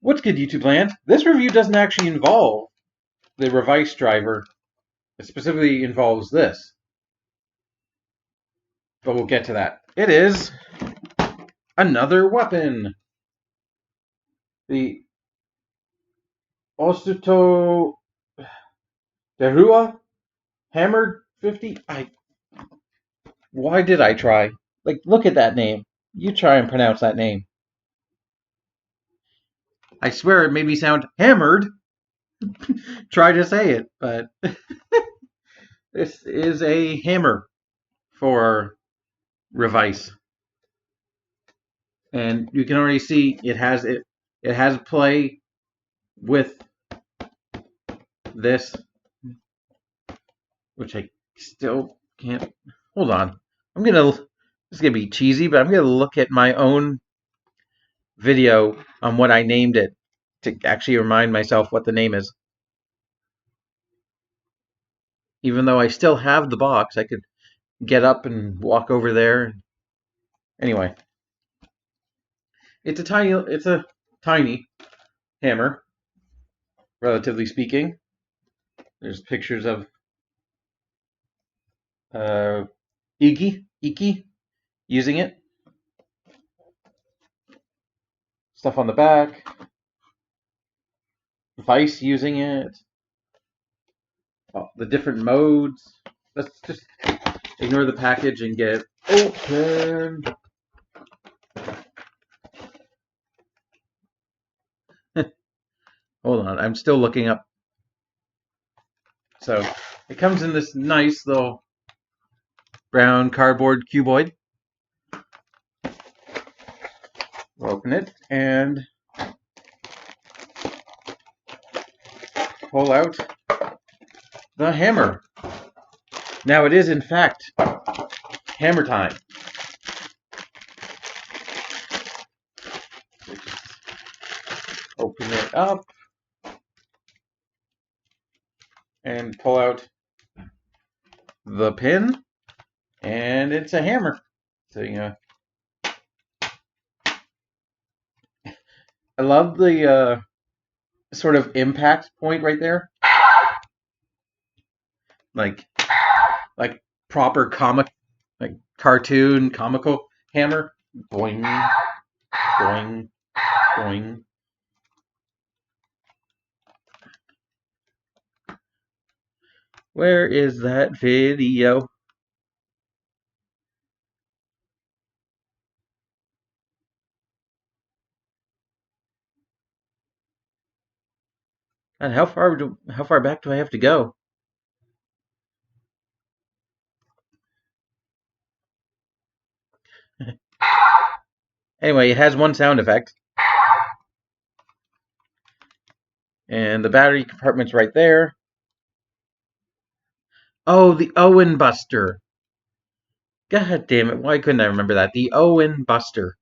What's good, YouTube land? This review doesn't actually involve the Revice driver. It specifically involves this. But we'll get to that. It is another weapon. The Osutodelu Hammered 50. Why did I try? Like, look at that name. You try and pronounce that name. I swear it made me sound hammered. Try to say it, but this is a hammer for Revice. And you can already see it has play with this, which I still can't. Hold on. This is gonna be cheesy, but I'm gonna look at my own video on what I named it to actually remind myself what the name is. Even though I still have the box, I could get up and walk over there. Anyway, it's a tiny hammer, relatively speaking. There's pictures of Iki using it. Stuff on the back. Vice using it. Oh, the different modes. Let's just ignore the package and get open. Hold on, I'm still looking up. So, it comes in this nice little brown cardboard cuboid. We'll open it and pull out the hammer. Now it is in fact hammer time. Open it up and pull out the pin, and it's a hammer. So I love the sort of impact point right there, like proper comic, like cartoon comical hammer. Boing, boing, boing. Where is that video? And how far back do I have to go? Anyway, it has one sound effect. And the battery compartment's right there. Oh, the Owen Buster. God damn it, why couldn't I remember that? The Owen Buster.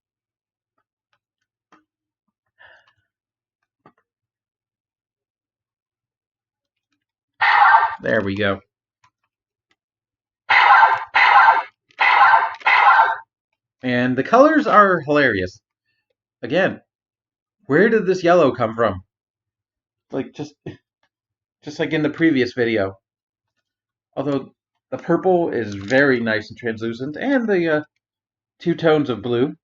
There we go. And the colors are hilarious. Again, where did this yellow come from? Like, just like in the previous video. Although the purple is very nice and translucent, and the two tones of blue,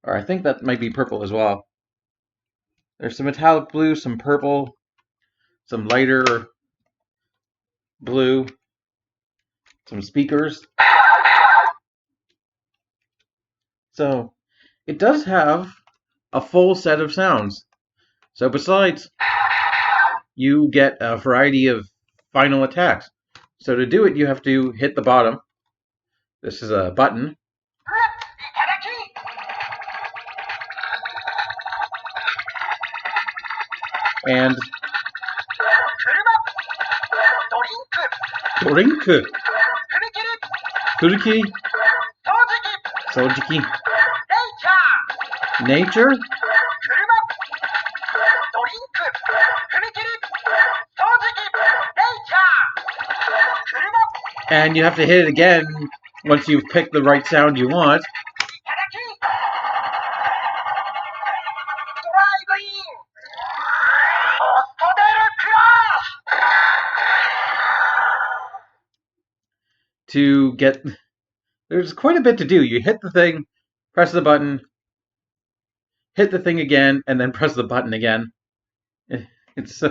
or I think that might be purple as well. There's some metallic blue, some purple, some lighter blue, some speakers. So it does have a full set of sounds. So besides, you get a variety of final attacks. So to do it, you have to hit the bottom. This is a button. And drink, Kuriki, Sojiki, nature, and you have to hit it again once you've picked the right sound you want. To get, there's quite a bit to do. You hit the thing, press the button, hit the thing again, and then press the button again. It's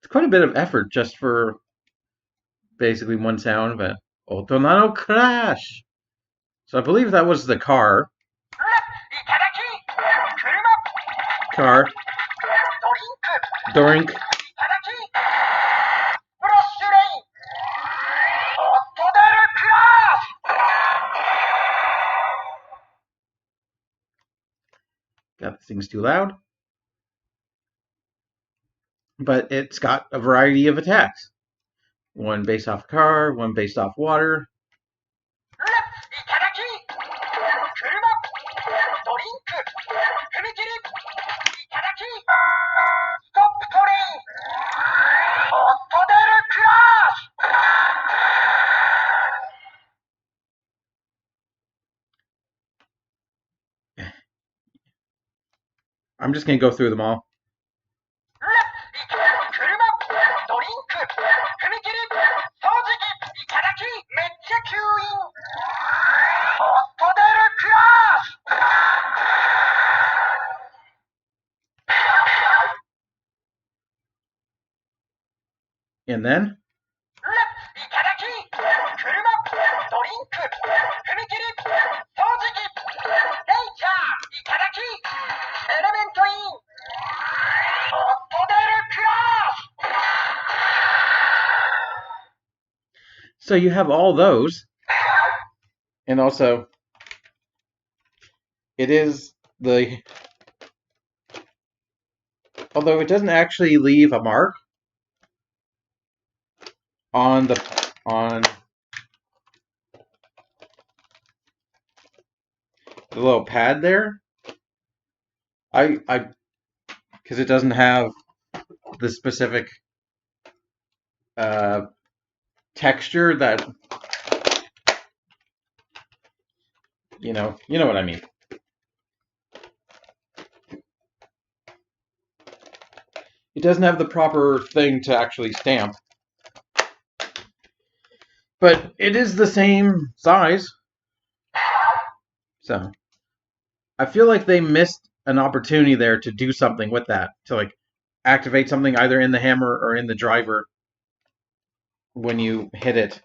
quite a bit of effort just for basically one sound, but Otonano crash. So I believe that was the car. Car. Drink. God, this thing's too loud. But it's got a variety of attacks. One based off car, one based off water. I'm just going to go through them all. And then so you have all those, and also it is the, although it doesn't actually leave a mark on the little pad there. Because it doesn't have the specific texture that you know what I mean. It doesn't have the proper thing to actually stamp, but it is the same size. So I feel like they missed an opportunity there to do something with that, to like activate something either in the hammer or in the driver when you hit it.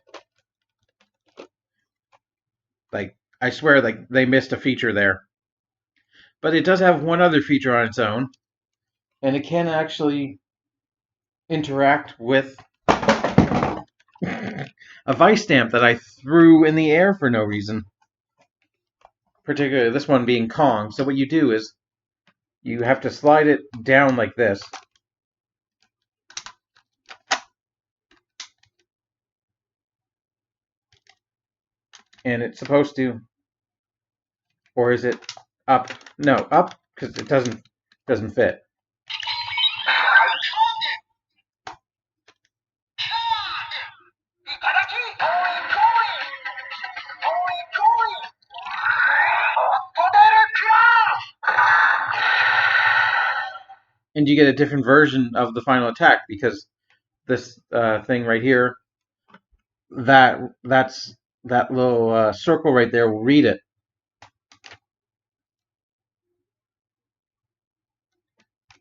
Like, I swear, like, they missed a feature there. But it does have one other feature on its own, and it can actually interact with a vice stamp that I threw in the air for no reason. Particularly this one being Kong. So what you do is you have to slide it down like this. And it's supposed to, or is it up? No, up, because it doesn't fit. And you get a different version of the final attack because this thing right here, that's that little circle right there will read it.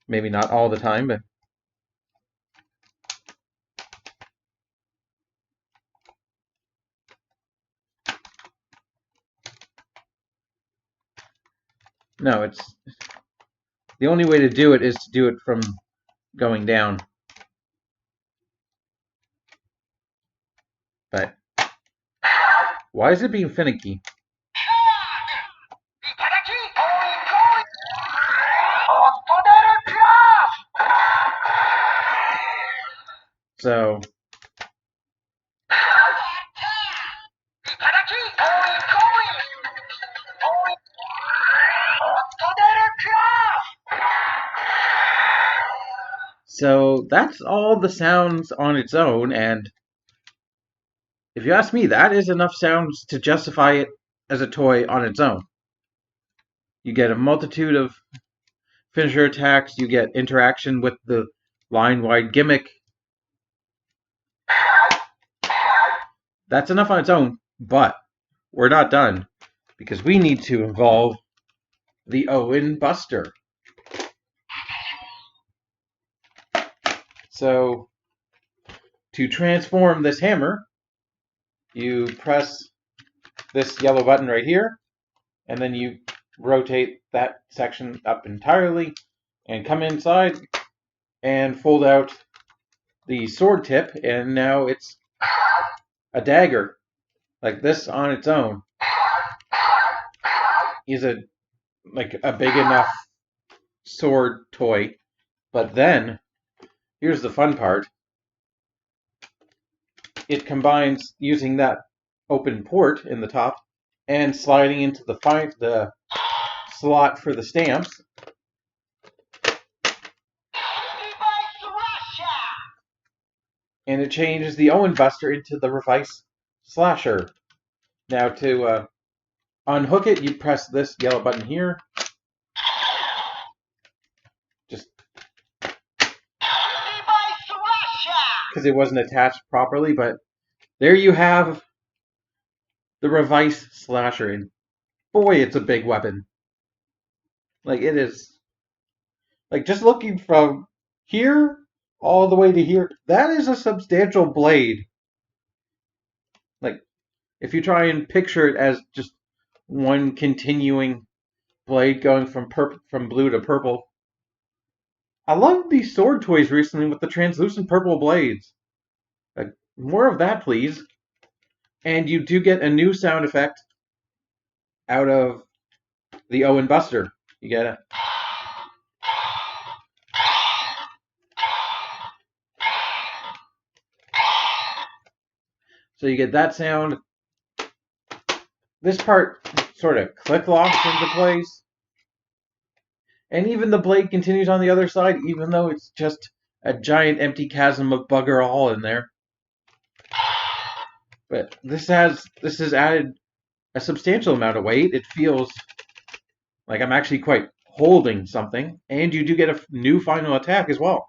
Maybe not all the time, but no, it's the only way to do it is to do it from going down. But why is it being finicky? So that's all the sounds on its own, and if you ask me, that is enough sounds to justify it as a toy on its own. You get a multitude of finisher attacks, you get interaction with the line-wide gimmick. That's enough on its own, but we're not done, because we need to involve the Owen Buster. So, to transform this hammer, you press this yellow button right here, and then you rotate that section up entirely, and come inside, and fold out the sword tip, and now it's a dagger. Like this on its own is a big enough sword toy. But then, here's the fun part. It combines using that open port in the top and sliding into the slot for the stamps. And it changes the Owen Buster into the Revice Slasher. Now to unhook it, you press this yellow button here. Just because it wasn't attached properly, but there you have the Revice Slasher. And boy, it's a big weapon. Like, it is. Like, just looking from here all the way to here, that is a substantial blade. Like, if you try and picture it as just one continuing blade going from blue to purple. I love these sword toys recently with the translucent purple blades. Like, more of that, please. And you do get a new sound effect out of the Owen Buster. You get it. So you get that sound. This part sort of click locks into place. And even the blade continues on the other side, even though it's just a giant empty chasm of bugger all in there. But this has added a substantial amount of weight. It feels like I'm actually quite holding something. And you do get a new final attack as well.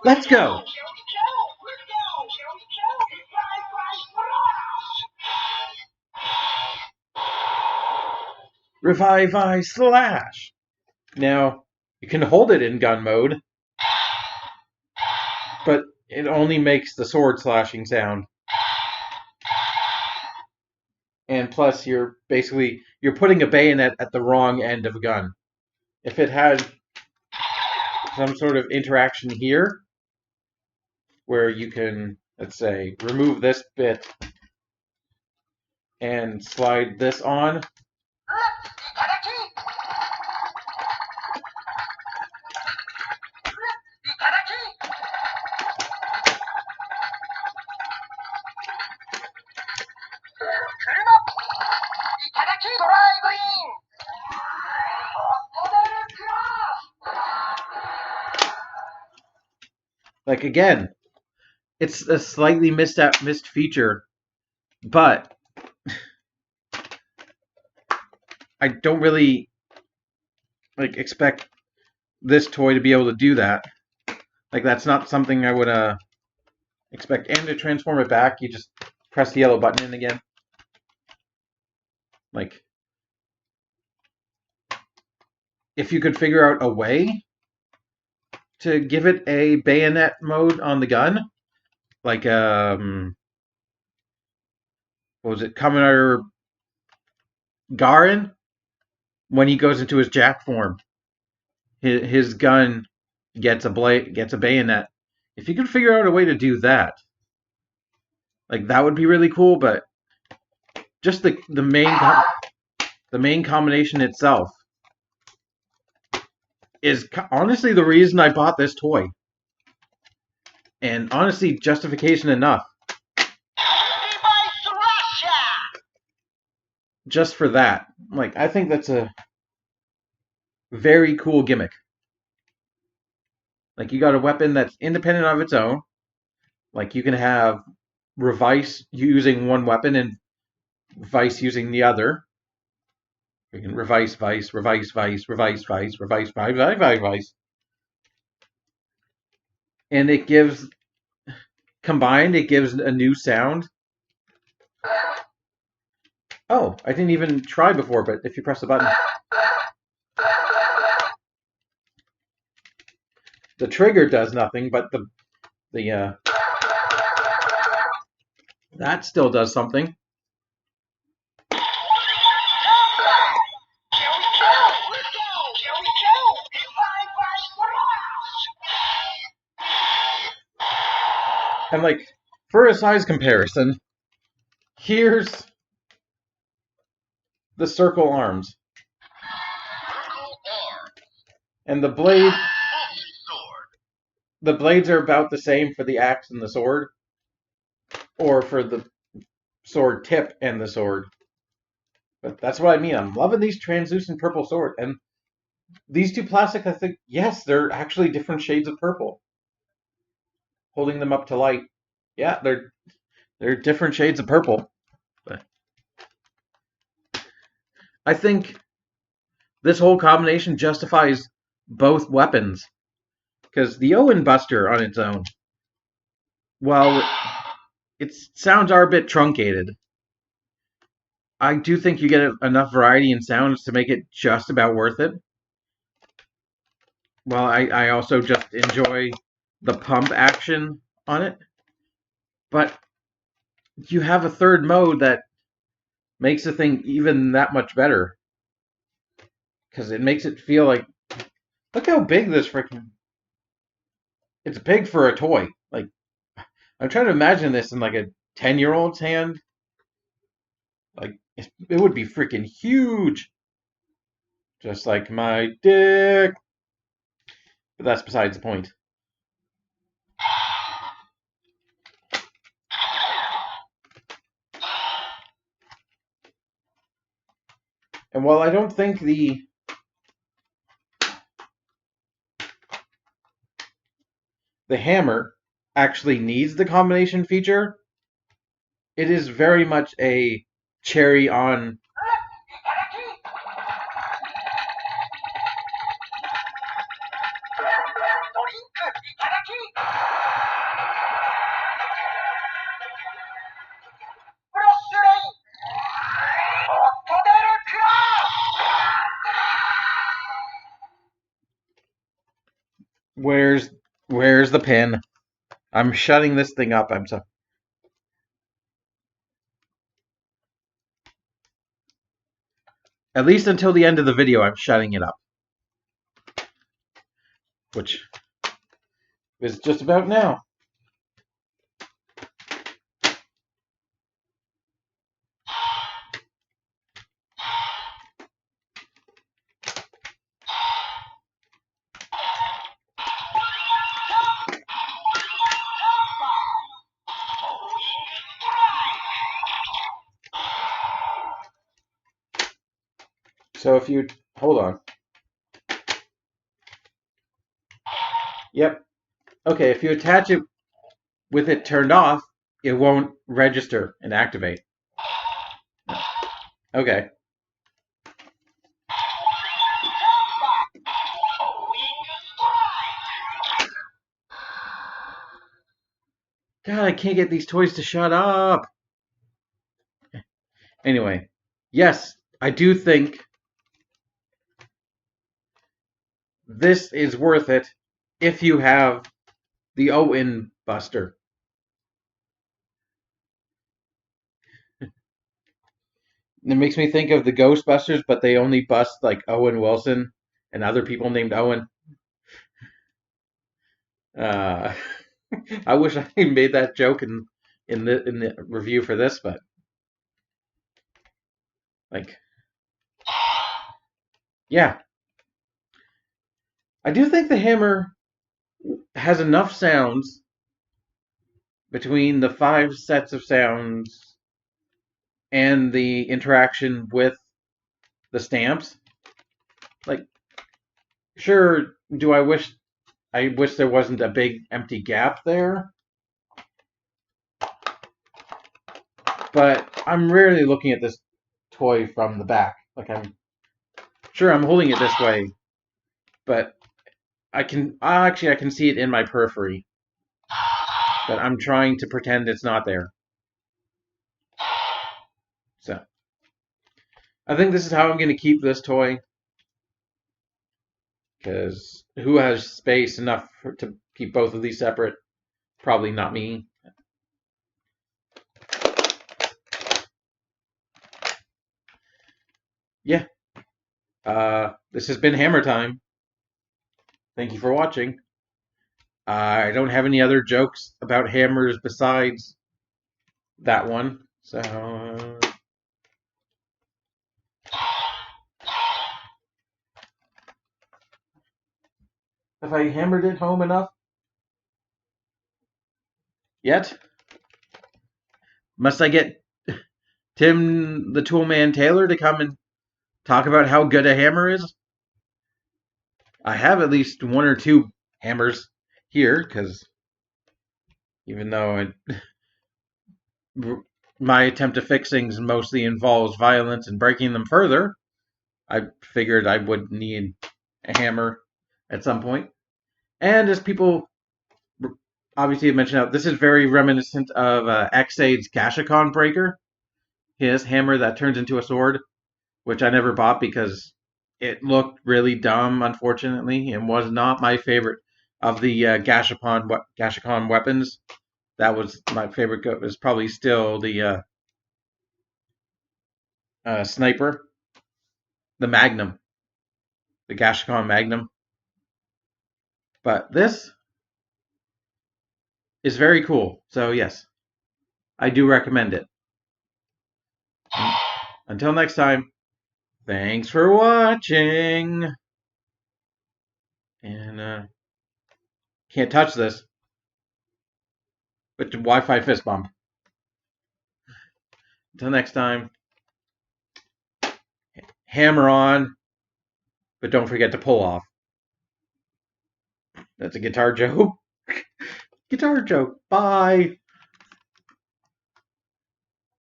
Let's go! Revice Slash! Now, you can hold it in gun mode, but it only makes the sword slashing sound. And plus, you're putting a bayonet at the wrong end of a gun. If it had some sort of interaction here, where you can, let's say, remove this bit and slide this on. Like, again, it's a slightly missed feature, but I don't really expect this toy to be able to do that. Like, that's not something I would expect. And to transform it back, you just press the yellow button in again. Like, if you could figure out a way to give it a bayonet mode on the gun, like what was it, Kamen Garin, when he goes into his Jack form, his gun gets a bayonet. If you could figure out a way to do that, like, that would be really cool. But just the main combination itself is honestly the reason I bought this toy. And honestly, justification enough. Just for that. Like, I think that's a very cool gimmick. Like, you got a weapon that's independent of its own. Like, you can have Revice using one weapon and Vice using the other. Freaking Revice, Vice, Revice, Vice, Revice, Vice, Revice, Vice, Vice, Vice, Vice. And it gives, combined, it gives a new sound. Oh, I didn't even try before, but if you press the button, the trigger does nothing, but the that still does something. And like, for a size comparison, here's the circle arms. And the blades are about the same for the axe and the sword, or for the sword tip and the sword. But that's what I mean. I'm loving these translucent purple sword. And these two plastic, I think, yes, they're actually different shades of purple. Holding them up to light. Yeah, they're different shades of purple. But I think this whole combination justifies both weapons. Because the Owen Buster on its own, while its sounds are a bit truncated, I do think you get enough variety in sounds to make it just about worth it. Well, I also just enjoy the pump action on it. But you have a third mode that makes the thing even that much better. Because it makes it feel like, look how big this freaking... It's big for a toy. Like, I'm trying to imagine this in like a 10-year-old's hand. Like, it would be freaking huge. Just like my dick. But that's besides the point. And while I don't think the hammer actually needs the combination feature, it is very much a cherry on... Where's the pin? I'm shutting this thing up. I'm so... At least until the end of the video, I'm shutting it up. Which is just about now. So if you... Hold on. Yep. Okay, if you attach it with it turned off, it won't register and activate. Okay. God, I can't get these toys to shut up. Anyway, yes, I do think this is worth it if you have the Owen Buster. It makes me think of the Ghostbusters, but they only bust like Owen Wilson and other people named Owen. I wish I made that joke in the review for this, but like, yeah, I do think the hammer has enough sounds between the 5 sets of sounds and the interaction with the stamps. Like, sure, I wish there wasn't a big empty gap there. But I'm rarely looking at this toy from the back. Like, I'm Sure, I'm holding it this way, but I can see it in my periphery, but I'm trying to pretend it's not there. So I think this is how I'm going to keep this toy, because who has space enough to keep both of these separate? Probably not me. Yeah. This has been Hammer Time. Thank you for watching. I don't have any other jokes about hammers besides that one. So, have I hammered it home enough yet? Must I get Tim the Toolman Taylor to come and talk about how good a hammer is? I have at least one or two hammers here, because even though my attempt at fixing mostly involves violence and breaking them further, I figured I would need a hammer at some point. And as people obviously have mentioned out, this is very reminiscent of X-Aid's Gashikon Breaker, his hammer that turns into a sword, which I never bought because it looked really dumb, unfortunately, and was not my favorite of the Gashikon weapons. That was my favorite. It was probably still the sniper, the Magnum, the Gashikon Magnum. But this is very cool. So yes, I do recommend it. Until next time, thanks for watching. And can't touch this, but the Wi-Fi fist bump. Until next time, hammer on, but don't forget to pull off. That's a guitar joke. Guitar joke. Bye.